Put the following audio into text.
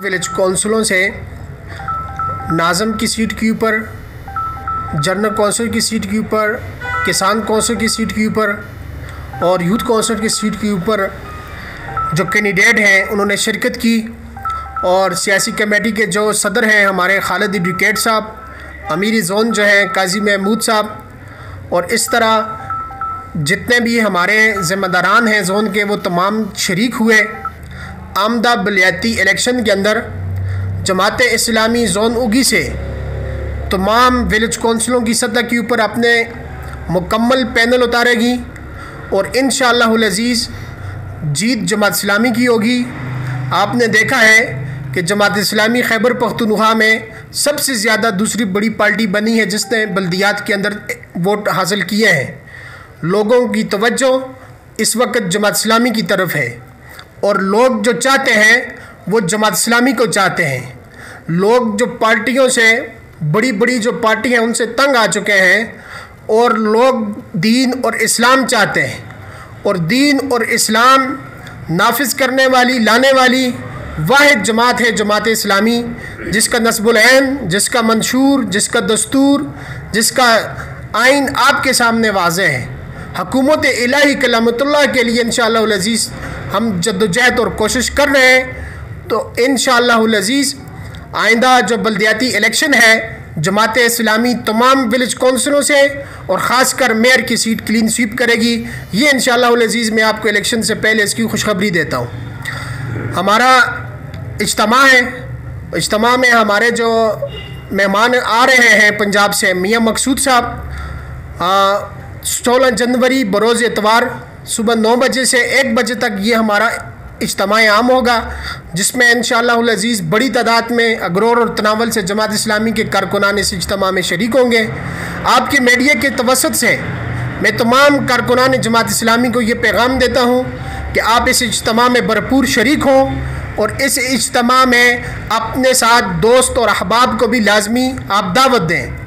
Village कौंसिलों से नाज़म की seat के ऊपर, जनरल कौंसिल की सीट के ऊपर, किसान कौंसिल की सीट के ऊपर और यूथ कौंसिल की सीट के ऊपर जो कैंडिडेट हैं उन्होंने शिरकत की। और सियासी कमेटी के जो सदर हैं हमारे खालिद एडवोकेट साहब, अमीरी ज़ोन जो हैं काजी महमूद साहब, और इस तरह जितने भी हमारे ज़िम्मेदारान हैं ज़ोन के वो तमाम शरीक हुए। आमदा बलियाती इलेक्शन के अंदर जमात इस्लामी ज़ोन उगी से तमाम विलेज कौंसिलों की सतह के ऊपर अपने मुकम्मल पैनल उतारेगी और इंशाअल्लाहुल अज़ीज़ जीत जमात इस्लामी की होगी। आपने देखा है कि जमात इस्लामी खैबर पख्तूनख्वा में सबसे ज़्यादा दूसरी बड़ी पार्टी बनी है जिसने बल्दियात के अंदर वोट हासिल किए हैं। लोगों की तवज्जो इस वक्त जमात इस्लामी की तरफ है और लोग जो चाहते हैं वो जमात इस्लामी को चाहते हैं। लोग जो पार्टियों से बड़ी बड़ी जो पार्टी हैं उनसे तंग आ चुके हैं और लोग दीन और इस्लाम चाहते हैं, और दीन और इस्लाम नाफिज करने वाली, लाने वाली वाहिद जमात है जमात इस्लामी, जिसका नस्बुल ऐन, जिसका मंशूर, जिसका दस्तूर, जिसका आइन आपके सामने वाज़ेह है। हुकूमत इलाही कलामतुल्लाह के लिए इंशाअल्लाहुल अज़ीज़ हम जद्दोजहद और कोशिश कर रहे हैं। तो इंशाअल्लाहुल अज़ीज़ आइंदा जो बल्दियाती इलेक्शन है जमात इस्लामी तमाम विलेज कौंसिलों से और ख़ासकर मेयर की सीट क्लीन स्वीप करेगी। ये इंशाअल्लाहुल अज़ीज़ मैं आपको इलेक्शन से पहले इसकी खुशखबरी देता हूँ। हमारा इज्तिमा है, इज्तिमा में हमारे जो मेहमान आ रहे हैं पंजाब से, मियाँ मकसूद साहब, 16 जनवरी बरोज़ इतवार सुबह 9 बजे से 1 बजे तक ये हमारा इज्तिमा आम होगा, जिसमें इंशाअल्लाहुल अज़ीज़ बड़ी तादाद में अगरोर और तनावल से जमात इस्लामी के कारकुनान इस इज्तिमा में शरीक होंगे। आपके मीडिया के तवस्सुत से मैं तमाम कारकुनान जमात इस्लामी को ये पैगाम देता हूँ कि आप इस इज्तिमा में भरपूर शरीक हों और इस इज्तिमा में अपने साथ दोस्त और अहबाब को भी लाजमी आप दावत दें।